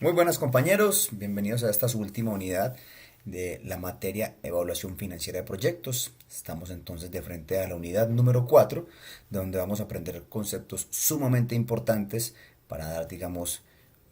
Muy buenas compañeros, bienvenidos a esta su última unidad de la materia Evaluación Financiera de Proyectos. Estamos entonces de frente a la unidad número 4, donde vamos a aprender conceptos sumamente importantes para dar, digamos,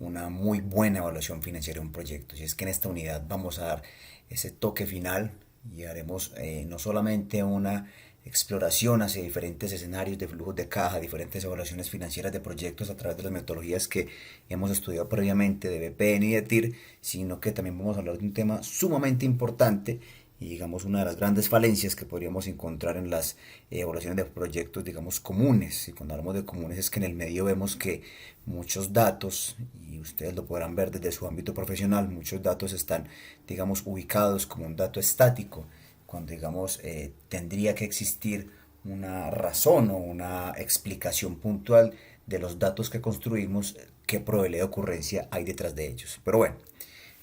una muy buena evaluación financiera de un proyecto. Y es que en esta unidad vamos a dar ese toque final y haremos no solamente una exploración hacia diferentes escenarios de flujos de caja, diferentes evaluaciones financieras de proyectos a través de las metodologías que hemos estudiado previamente de BPN y de TIR, sino que también vamos a hablar de un tema sumamente importante y digamos una de las grandes falencias que podríamos encontrar en las evaluaciones de proyectos, digamos, comunes. Y cuando hablamos de comunes es que en el medio vemos que muchos datos, y ustedes lo podrán ver desde su ámbito profesional, muchos datos están, digamos, ubicados como un dato estático, cuando digamos tendría que existir una razón o una explicación puntual de los datos que construimos, qué probabilidad de ocurrencia hay detrás de ellos. Pero bueno,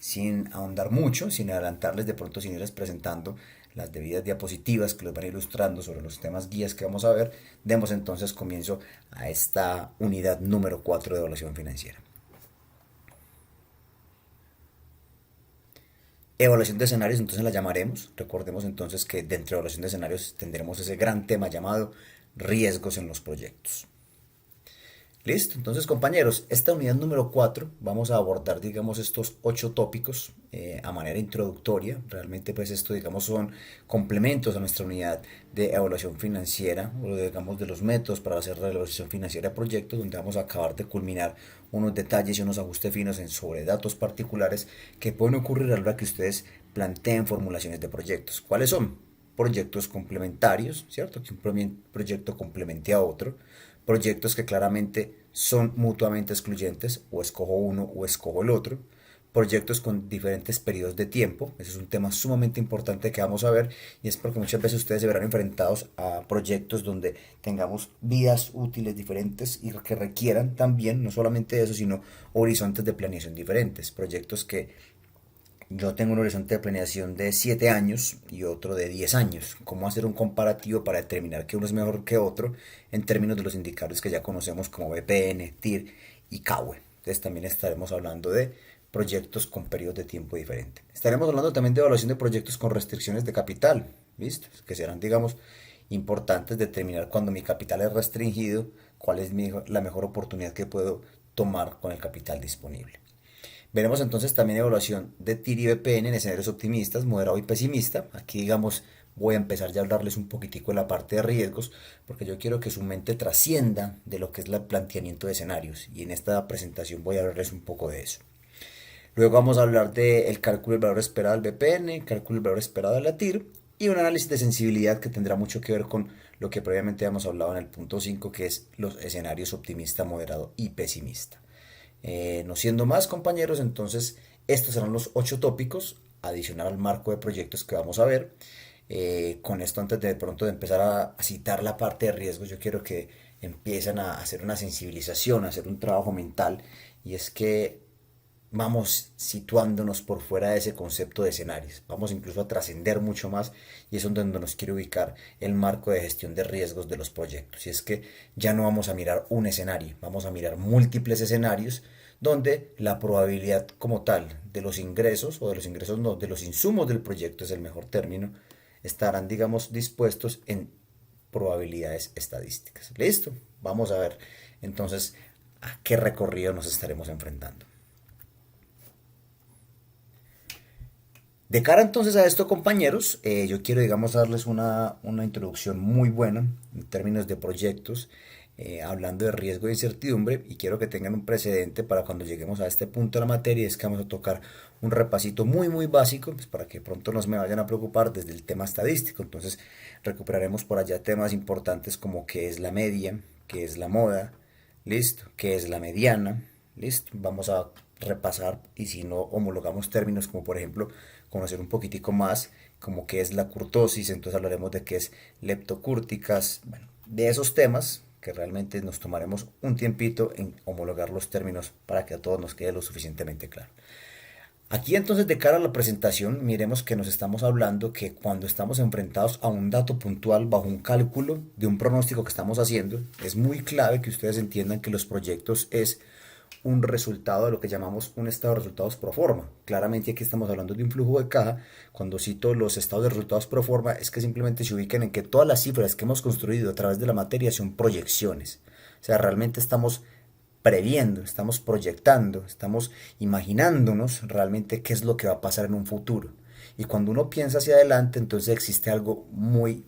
sin ahondar mucho, sin adelantarles de pronto, sin irles presentando las debidas diapositivas que los van a ir ilustrando sobre los temas guías que vamos a ver, demos entonces comienzo a esta unidad número 4 de evaluación financiera. Evaluación de escenarios, entonces la llamaremos. Recordemos entonces que dentro de evaluación de escenarios tendremos ese gran tema llamado riesgos en los proyectos. Listo, entonces compañeros, esta unidad número 4 vamos a abordar, digamos, estos 8 tópicos a manera introductoria. Realmente pues esto, digamos, son complementos a nuestra unidad de evaluación financiera o digamos de los métodos para hacer la evaluación financiera de proyectos, donde vamos a acabar de culminar unos detalles y unos ajustes finos sobre datos particulares que pueden ocurrir a la hora que ustedes planteen formulaciones de proyectos. ¿Cuáles son? Proyectos complementarios, ¿cierto? Que un proyecto complemente a otro, proyectos que claramente son mutuamente excluyentes, o escojo uno o escojo el otro, proyectos con diferentes periodos de tiempo, ese es un tema sumamente importante que vamos a ver, y es porque muchas veces ustedes se verán enfrentados a proyectos donde tengamos vidas útiles diferentes y que requieran también, no solamente eso, sino horizontes de planeación diferentes, proyectos que yo tengo un horizonte de planeación de 7 años y otro de 10 años. ¿Cómo hacer un comparativo para determinar que uno es mejor que otro en términos de los indicadores que ya conocemos como BPN, TIR y CAWE? Entonces también estaremos hablando de proyectos con periodos de tiempo diferentes. Estaremos hablando también de evaluación de proyectos con restricciones de capital, ¿listo? Que serán, digamos, importantes determinar cuando mi capital es restringido, cuál es la mejor oportunidad que puedo tomar con el capital disponible. Veremos entonces también evaluación de TIR y VPN en escenarios optimistas, moderado y pesimista. Aquí, digamos, voy a empezar ya a hablarles un poquitico de la parte de riesgos, porque yo quiero que su mente trascienda de lo que es el planteamiento de escenarios. Y en esta presentación voy a hablarles un poco de eso. Luego vamos a hablar del cálculo del valor esperado del VPN, cálculo del valor esperado de la TIR y un análisis de sensibilidad que tendrá mucho que ver con lo que previamente hemos hablado en el punto 5, que es los escenarios optimista, moderado y pesimista. No siendo más compañeros, entonces estos serán los 8 tópicos adicional al marco de proyectos que vamos a ver. Con esto, antes de pronto de empezar a citar la parte de riesgos, yo quiero que empiecen a hacer una sensibilización, a hacer un trabajo mental, y es que vamos situándonos por fuera de ese concepto de escenarios. Vamos incluso a trascender mucho más, y es donde nos quiere ubicar el marco de gestión de riesgos de los proyectos. Y es que ya no vamos a mirar un escenario, vamos a mirar múltiples escenarios donde la probabilidad como tal de los ingresos, o de los ingresos no, de los insumos del proyecto es el mejor término, estarán, digamos, dispuestos en probabilidades estadísticas. ¿Listo? Vamos a ver entonces a qué recorrido nos estaremos enfrentando. De cara entonces a esto, compañeros, yo quiero, digamos, darles una introducción muy buena en términos de proyectos, hablando de riesgo e incertidumbre, y quiero que tengan un precedente para cuando lleguemos a este punto de la materia, es que vamos a tocar un repasito muy, muy básico, pues para que pronto no se me vayan a preocupar desde el tema estadístico. Entonces, recuperaremos por allá temas importantes como qué es la media, qué es la moda, listo, qué es la mediana, listo. Vamos a repasar, y si no homologamos términos como por ejemplo conocer un poquitico más como qué es la curtosis, entonces hablaremos de qué es leptocúrticas, bueno, de esos temas que realmente nos tomaremos un tiempito en homologar los términos para que a todos nos quede lo suficientemente claro. Aquí entonces, de cara a la presentación, miremos que nos estamos hablando que cuando estamos enfrentados a un dato puntual bajo un cálculo de un pronóstico que estamos haciendo, es muy clave que ustedes entiendan que los proyectos es un resultado de lo que llamamos un estado de resultados pro forma. Claramente aquí estamos hablando de un flujo de caja. Cuando cito los estados de resultados pro forma es que simplemente se ubican en que todas las cifras que hemos construido a través de la materia son proyecciones. O sea, realmente estamos previendo, estamos proyectando, estamos imaginándonos realmente qué es lo que va a pasar en un futuro. Y cuando uno piensa hacia adelante, entonces existe algo muy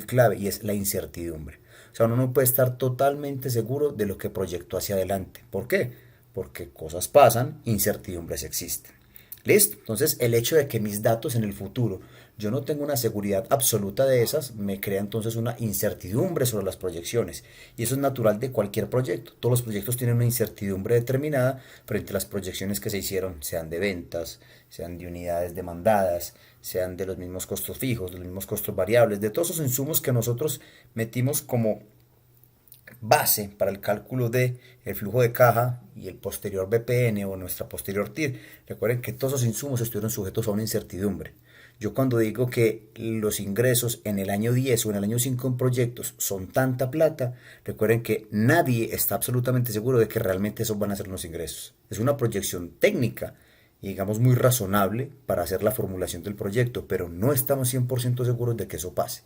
clave y es la incertidumbre. O sea, uno no puede estar totalmente seguro de lo que proyectó hacia adelante. ¿Por qué? Porque cosas pasan, incertidumbres existen. ¿Listo? Entonces, el hecho de que mis datos en el futuro yo no tengo una seguridad absoluta de esas, me crea entonces una incertidumbre sobre las proyecciones. Y eso es natural de cualquier proyecto. Todos los proyectos tienen una incertidumbre determinada frente a las proyecciones que se hicieron, sean de ventas, sean de unidades demandadas, sean de los mismos costos fijos, de los mismos costos variables, de todos esos insumos que nosotros metimos como base para el cálculo de el flujo de caja y el posterior BPN o nuestra posterior TIR. Recuerden que todos los insumos estuvieron sujetos a una incertidumbre. Yo cuando digo que los ingresos en el año 10 o en el año 5 en proyectos son tanta plata, recuerden que nadie está absolutamente seguro de que realmente esos van a ser los ingresos. Es una proyección técnica y digamos muy razonable para hacer la formulación del proyecto, pero no estamos 100% seguros de que eso pase.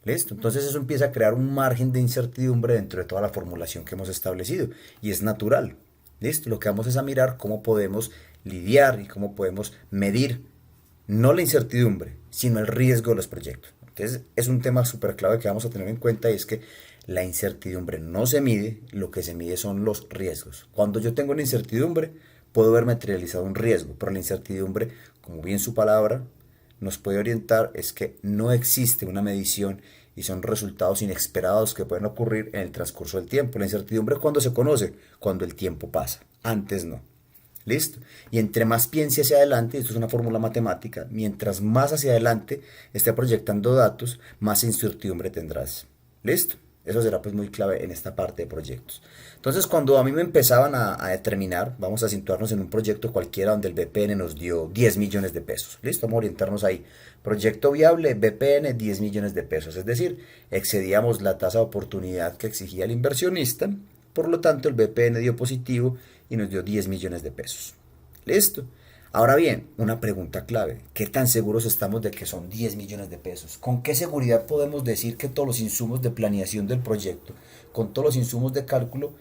¿Listo? Entonces eso empieza a crear un margen de incertidumbre dentro de toda la formulación que hemos establecido y es natural. ¿Listo? Lo que vamos es a mirar cómo podemos lidiar y cómo podemos medir no la incertidumbre, sino el riesgo de los proyectos. Entonces es un tema súper clave que vamos a tener en cuenta y es que la incertidumbre no se mide, lo que se mide son los riesgos. Cuando yo tengo una incertidumbre, puedo ver materializado un riesgo, pero la incertidumbre, como bien su palabra, nos puede orientar es que no existe una medición y son resultados inesperados que pueden ocurrir en el transcurso del tiempo. La incertidumbre cuando se conoce, cuando el tiempo pasa, antes no. ¿Listo? Y entre más piense hacia adelante, esto es una fórmula matemática, mientras más hacia adelante esté proyectando datos, más incertidumbre tendrás. ¿Listo? Eso será pues muy clave en esta parte de proyectos. Entonces cuando a mí me empezaban a determinar, vamos a situarnos en un proyecto cualquiera donde el BPN nos dio 10 millones de pesos. ¿Listo? Vamos a orientarnos ahí. Proyecto viable, BPN 10 millones de pesos. Es decir, excedíamos la tasa de oportunidad que exigía el inversionista. Por lo tanto, el BPN dio positivo y nos dio 10 millones de pesos. ¿Listo? Ahora bien, una pregunta clave. ¿Qué tan seguros estamos de que son 10 millones de pesos? ¿Con qué seguridad podemos decir que todos los insumos de planeación del proyecto, con todos los insumos de cálculo,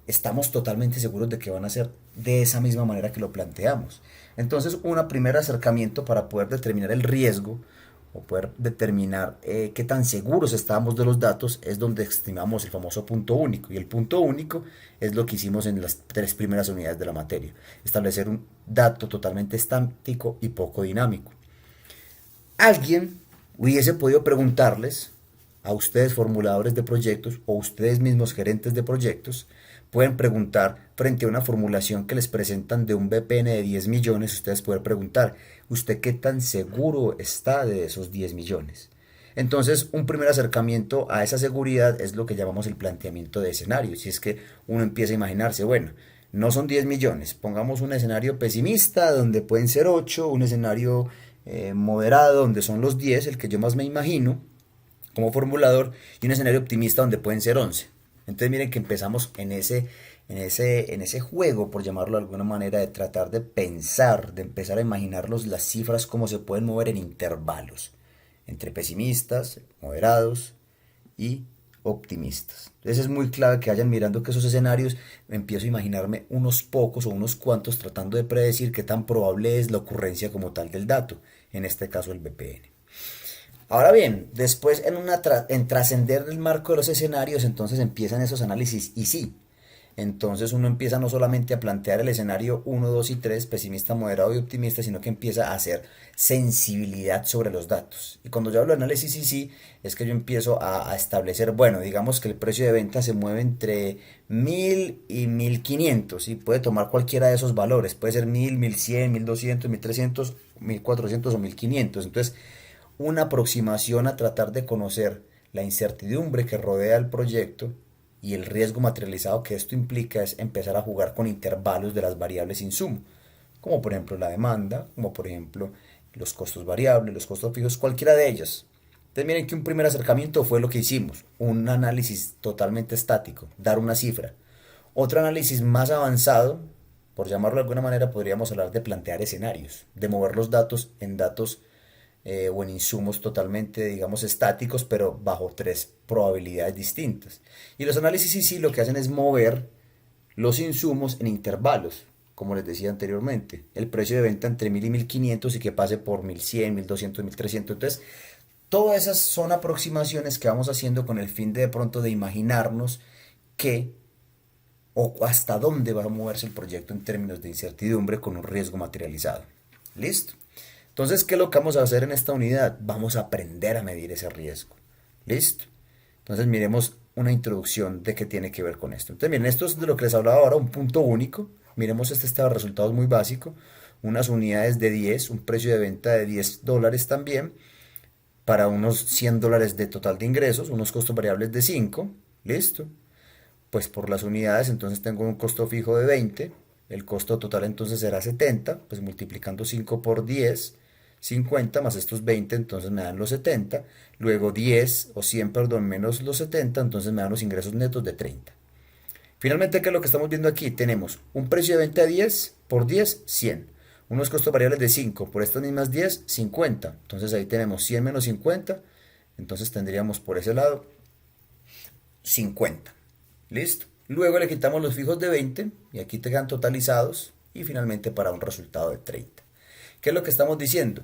estamos totalmente seguros de que van a ser de esa misma manera que lo planteamos? Entonces, un primer acercamiento para poder determinar el riesgo o poder determinar qué tan seguros estábamos de los datos es donde estimamos el famoso punto único. Y el punto único es lo que hicimos en las 3 primeras unidades de la materia. Establecer un dato totalmente estático y poco dinámico. Alguien hubiese podido preguntarles a ustedes formuladores de proyectos o ustedes mismos gerentes de proyectos, pueden preguntar frente a una formulación que les presentan de un BPN de 10 millones, ustedes pueden preguntar, ¿usted qué tan seguro está de esos 10 millones? Entonces, un primer acercamiento a esa seguridad es lo que llamamos el planteamiento de escenario. Si es que uno empieza a imaginarse, bueno, no son 10 millones, pongamos un escenario pesimista donde pueden ser 8, un escenario moderado donde son los 10, el que yo más me imagino como formulador, y un escenario optimista donde pueden ser 11. Entonces miren que empezamos en ese juego, por llamarlo de alguna manera, de tratar de pensar, de empezar a imaginarnos las cifras, cómo se pueden mover en intervalos, entre pesimistas, moderados y optimistas. Entonces es muy clave que vayan mirando que esos escenarios, empiezo a imaginarme unos pocos o unos cuantos tratando de predecir qué tan probable es la ocurrencia como tal del dato, en este caso el BPN. Ahora bien, después en trascender el marco de los escenarios, entonces empiezan esos análisis y sí. Entonces uno empieza no solamente a plantear el escenario 1, 2 y 3, pesimista, moderado y optimista, sino que empieza a hacer sensibilidad sobre los datos. Y cuando yo hablo de análisis y sí, es que yo empiezo a establecer, bueno, digamos que el precio de venta se mueve entre 1000 y 1500 y puede tomar cualquiera de esos valores, puede ser 1000, 1100, 1200, 1300, 1400 o 1500. Entonces, una aproximación a tratar de conocer la incertidumbre que rodea el proyecto y el riesgo materializado que esto implica es empezar a jugar con intervalos de las variables insumo, como por ejemplo la demanda, como por ejemplo los costos variables, los costos fijos, cualquiera de ellas. Entonces miren que un primer acercamiento fue lo que hicimos, un análisis totalmente estático, dar una cifra. Otro análisis más avanzado, por llamarlo de alguna manera, podríamos hablar de plantear escenarios, de mover los datos en datos o en insumos totalmente, digamos, estáticos, pero bajo tres probabilidades distintas. Y los análisis sí lo que hacen es mover los insumos en intervalos, como les decía anteriormente, el precio de venta entre 1000 y 1500 y que pase por 1100, 1200, 1300. Entonces, todas esas son aproximaciones que vamos haciendo con el fin de pronto de imaginarnos qué o hasta dónde va a moverse el proyecto en términos de incertidumbre con un riesgo materializado. ¿Listo? Entonces, ¿qué es lo que vamos a hacer en esta unidad? Vamos a aprender a medir ese riesgo. ¿Listo? Entonces, miremos una introducción de qué tiene que ver con esto. Entonces, miren, esto es de lo que les hablaba ahora, un punto único. Miremos este estado de resultados muy básico. Unas unidades de 10, un precio de venta de $10 también, para unos $100 de total de ingresos, unos costos variables de 5. ¿Listo? Pues por las unidades, entonces tengo un costo fijo de 20, el costo total entonces será 70, pues multiplicando 5 por 10, 50 más estos 20, entonces me dan los 70, luego 10 o 100, perdón, menos los 70, entonces me dan los ingresos netos de 30. Finalmente, ¿qué es lo que estamos viendo aquí? Tenemos un precio de venta de 10 por 10, 100. Unos costos variables de 5 por estas mismas 10, 50. Entonces ahí tenemos 100 menos 50, entonces tendríamos por ese lado 50. ¿Listo? Luego le quitamos los fijos de 20 y aquí te quedan totalizados y finalmente para un resultado de 30. ¿Qué es lo que estamos diciendo?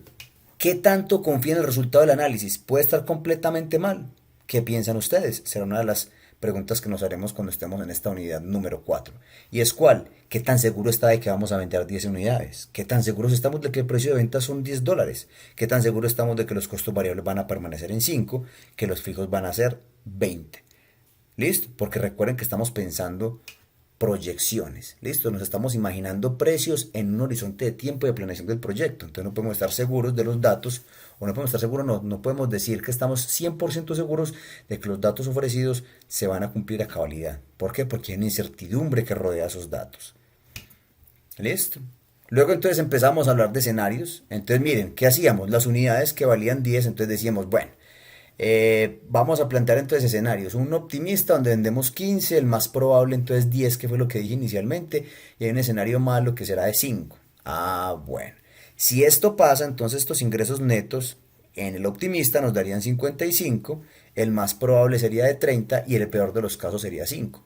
¿Qué tanto confía en el resultado del análisis? ¿Puede estar completamente mal? ¿Qué piensan ustedes? Será una de las preguntas que nos haremos cuando estemos en esta unidad número 4. ¿Y es cuál? ¿Qué tan seguro está de que vamos a vender 10 unidades? ¿Qué tan seguros estamos de que el precio de venta son $10? ¿Qué tan seguros estamos de que los costos variables van a permanecer en 5? ¿Que los fijos van a ser 20? ¿Listo? Porque recuerden que estamos pensando proyecciones. ¿Listo? Nos estamos imaginando precios en un horizonte de tiempo de planeación del proyecto. Entonces no podemos estar seguros de los datos, o no podemos estar seguros, no podemos decir que estamos 100% seguros de que los datos ofrecidos se van a cumplir a cabalidad. ¿Por qué? Porque hay una incertidumbre que rodea esos datos. ¿Listo? Luego entonces empezamos a hablar de escenarios. Entonces miren, ¿qué hacíamos? Las unidades que valían 10, entonces decíamos, bueno, vamos a plantear entonces escenarios. Un optimista donde vendemos 15, el más probable entonces 10, que fue lo que dije inicialmente, y hay un escenario malo que será de 5. Ah, bueno. Si esto pasa, entonces estos ingresos netos en el optimista nos darían 55, el más probable sería de 30 y el peor de los casos sería 5.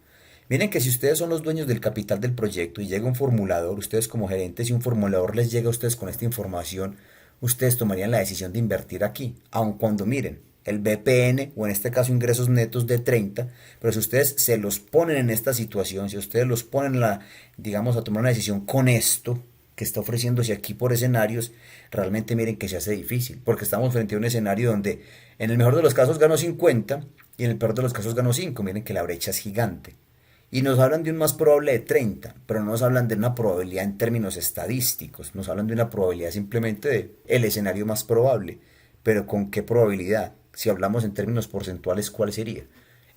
Miren que si ustedes son los dueños del capital del proyecto y llega un formulador, ustedes como gerentes y un formulador les llega a ustedes con esta información, ustedes tomarían la decisión de invertir aquí, aun cuando miren, el BPN o en este caso ingresos netos de 30, pero si ustedes se los ponen en esta situación, si ustedes los ponen digamos a tomar una decisión con esto que está ofreciéndose aquí por escenarios, realmente miren que se hace difícil, porque estamos frente a un escenario donde en el mejor de los casos gano 50 y en el peor de los casos gano 5, miren que la brecha es gigante. Y nos hablan de un más probable de 30, pero no nos hablan de una probabilidad en términos estadísticos, nos hablan de una probabilidad simplemente de el escenario más probable, pero ¿con qué probabilidad? Si hablamos en términos porcentuales, ¿cuál sería?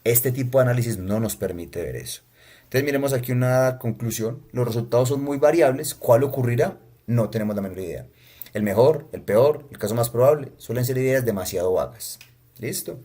Este tipo de análisis no nos permite ver eso. Entonces miremos aquí una conclusión. Los resultados son muy variables. ¿Cuál ocurrirá? No tenemos la menor idea. El mejor, el peor, el caso más probable, suelen ser ideas demasiado vagas. ¿Listo?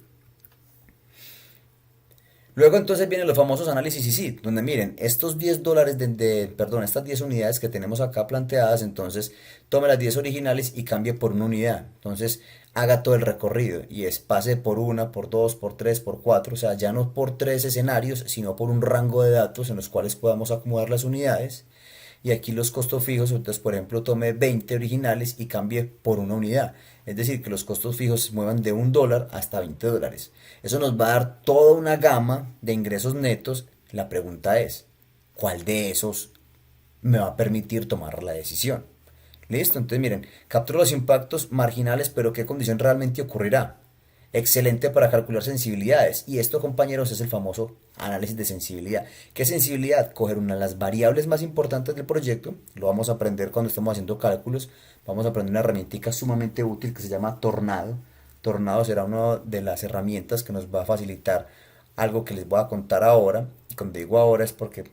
Luego entonces vienen los famosos análisis y sí, donde miren, estos $10 perdón, estas 10 unidades que tenemos acá planteadas, entonces tome las 10 originales y cambie por una unidad. Entonces haga todo el recorrido y pase por una, por dos, por tres, por cuatro, o sea, ya no por tres escenarios, sino por un rango de datos en los cuales podamos acomodar las unidades. Y aquí los costos fijos, entonces por ejemplo tome 20 originales y cambie por una unidad. Es decir, que los costos fijos se muevan de $1 hasta $20. Eso nos va a dar toda una gama de ingresos netos. La pregunta es, ¿cuál de esos me va a permitir tomar la decisión? Listo, entonces miren, capturo los impactos marginales, pero ¿qué condición realmente ocurrirá? Excelente para calcular sensibilidades. Y esto, compañeros, es el famoso análisis de sensibilidad. ¿Qué es sensibilidad? Coger una de las variables más importantes del proyecto. Lo vamos a aprender cuando estamos haciendo cálculos. Vamos a aprender una herramienta sumamente útil que se llama Tornado. Tornado será una de las herramientas que nos va a facilitar algo que les voy a contar ahora. Y cuando digo ahora es porque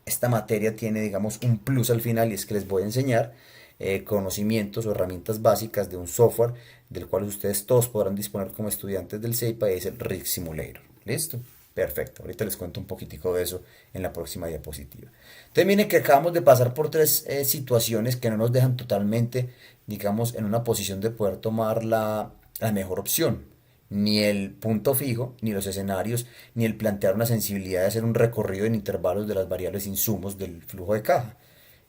esta materia tiene, digamos, un plus al final y es que les voy a enseñar conocimientos o herramientas básicas de un software del cual ustedes todos podrán disponer como estudiantes del CEIPA y es el Rig Simulator. ¿Listo? Perfecto, ahorita les cuento un poquitico de eso en la próxima diapositiva. Entonces miren que acabamos de pasar por tres situaciones que no nos dejan totalmente, digamos, en una posición de poder tomar la mejor opción. Ni el punto fijo, ni los escenarios, ni el plantear una sensibilidad de hacer un recorrido en intervalos de las variables insumos del flujo de caja.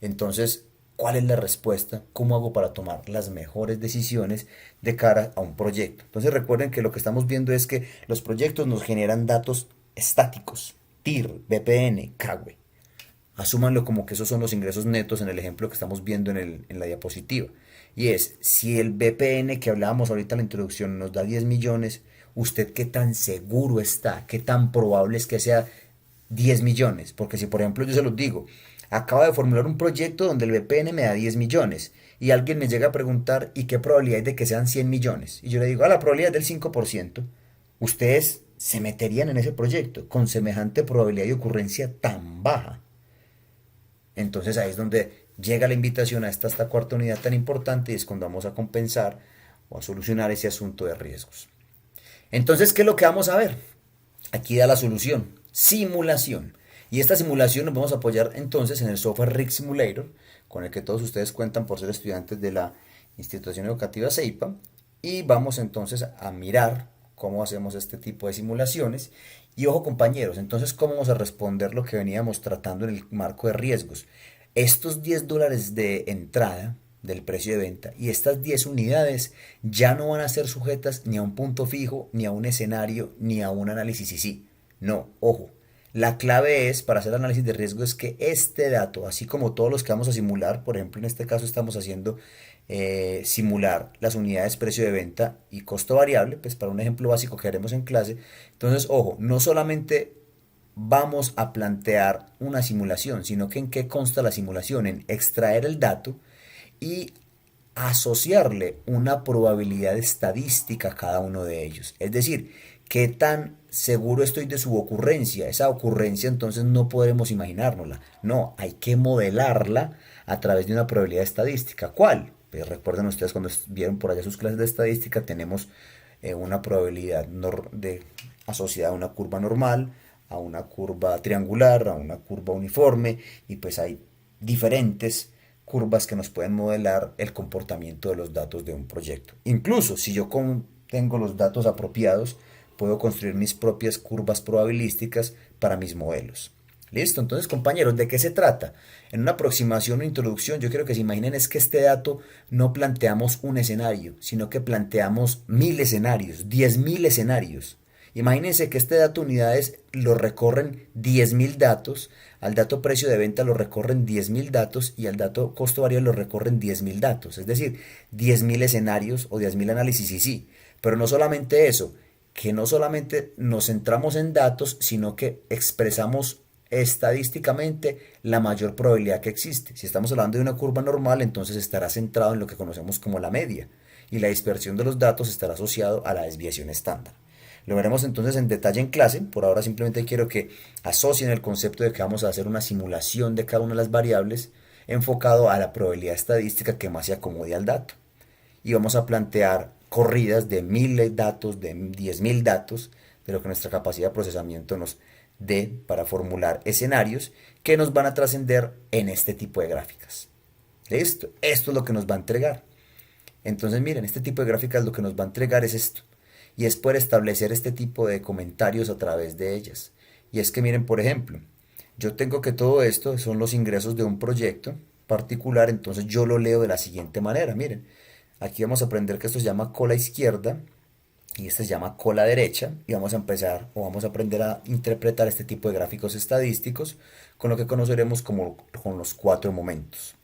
Entonces, ¿cuál es la respuesta? ¿Cómo hago para tomar las mejores decisiones de cara a un proyecto? Entonces recuerden que lo que estamos viendo es que los proyectos nos generan datos estáticos, TIR, BPN, CAGUE. Asúmanlo como que esos son los ingresos netos en el ejemplo que estamos viendo en la diapositiva. Y es, si el BPN que hablábamos ahorita en la introducción nos da 10 millones, ¿usted qué tan seguro está? ¿Qué tan probable es que sea 10 millones? Porque si por ejemplo yo se los digo, acabo de formular un proyecto donde el BPN me da 10 millones y alguien me llega a preguntar, ¿y qué probabilidad hay de que sean 100 millones? Y yo le digo, la probabilidad es del 5%. Ustedes se meterían en ese proyecto con semejante probabilidad de ocurrencia tan baja. Entonces ahí es donde llega la invitación a esta cuarta unidad tan importante y es cuando vamos a compensar o a solucionar ese asunto de riesgos. Entonces, ¿qué es lo que vamos a ver? Aquí da la solución, simulación. Y esta simulación nos vamos a apoyar entonces en el software Rig Simulator, con el que todos ustedes cuentan por ser estudiantes de la institución educativa CEIPA. Y vamos entonces a mirar cómo hacemos este tipo de simulaciones. Y ojo compañeros, entonces cómo vamos a responder lo que veníamos tratando en el marco de riesgos. Estos $10 de entrada del precio de venta y estas 10 unidades ya no van a ser sujetas ni a un punto fijo, ni a un escenario, ni a un análisis y sí. No, ojo. La clave es, para hacer análisis de riesgo, es que este dato, así como todos los que vamos a simular, por ejemplo, en este caso estamos haciendo simular las unidades precio de venta y costo variable, pues para un ejemplo básico que haremos en clase. Entonces, ojo, no solamente vamos a plantear una simulación, sino que en qué consta la simulación, en extraer el dato y asociarle una probabilidad estadística a cada uno de ellos. Es decir, qué tan seguro estoy de su ocurrencia. Esa ocurrencia entonces no podremos imaginárnosla. No, hay que modelarla a través de una probabilidad estadística. ¿Cuál? Pues recuerden ustedes cuando vieron por allá sus clases de estadística, tenemos una probabilidad asociada a una curva normal, a una curva triangular, a una curva uniforme, y pues hay diferentes curvas que nos pueden modelar el comportamiento de los datos de un proyecto. Incluso si yo tengo los datos apropiados, puedo construir mis propias curvas probabilísticas para mis modelos. ¿Listo? Entonces, compañeros, ¿de qué se trata? En una aproximación o introducción, yo quiero que se imaginen es que este dato no planteamos un escenario, sino que planteamos 1000 escenarios, 10.000 escenarios. Imagínense que este dato unidades lo recorren 10.000 datos, al dato precio de venta lo recorren 10.000 datos y al dato costo variable lo recorren 10.000 datos. Es decir, 10.000 escenarios o 10.000 análisis y sí. Pero no solamente eso, que no solamente nos centramos en datos, sino que expresamos estadísticamente la mayor probabilidad que existe. Si estamos hablando de una curva normal, entonces estará centrado en lo que conocemos como la media y la dispersión de los datos estará asociado a la desviación estándar. Lo veremos entonces en detalle en clase. Por ahora simplemente quiero que asocien el concepto de que vamos a hacer una simulación de cada una de las variables enfocado a la probabilidad estadística que más se acomode al dato. Y vamos a plantear corridas de 1000 datos, de 10.000 datos, de lo que nuestra capacidad de procesamiento nos dé para formular escenarios que nos van a trascender en este tipo de gráficas. ¿Listo? Esto es lo que nos va a entregar. Entonces miren, este tipo de gráficas lo que nos va a entregar es esto. Y es poder establecer este tipo de comentarios a través de ellas. Y es que miren, por ejemplo, yo tengo que todo esto son los ingresos de un proyecto particular, entonces yo lo leo de la siguiente manera. Miren, aquí vamos a aprender que esto se llama cola izquierda y este se llama cola derecha y vamos a empezar o vamos a aprender a interpretar este tipo de gráficos estadísticos con lo que conoceremos como con los 4 momentos.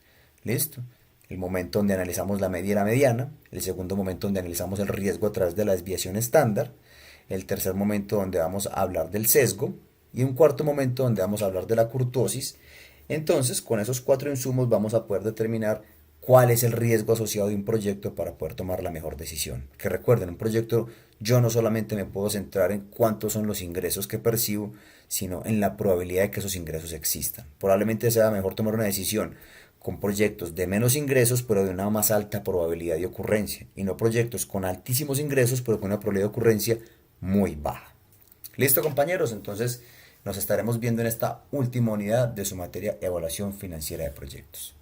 ¿Listo? El momento donde analizamos la media y la mediana, el segundo momento donde analizamos el riesgo a través de la desviación estándar, el tercer momento donde vamos a hablar del sesgo y un cuarto momento donde vamos a hablar de la kurtosis. Entonces, con esos 4 insumos vamos a poder determinar cuál es el riesgo asociado de un proyecto para poder tomar la mejor decisión. Que recuerden, un proyecto yo no solamente me puedo centrar en cuántos son los ingresos que percibo, sino en la probabilidad de que esos ingresos existan. Probablemente sea mejor tomar una decisión con proyectos de menos ingresos pero de una más alta probabilidad de ocurrencia y no proyectos con altísimos ingresos pero con una probabilidad de ocurrencia muy baja. Listo, compañeros, entonces nos estaremos viendo en esta última unidad de su materia Evaluación Financiera de Proyectos.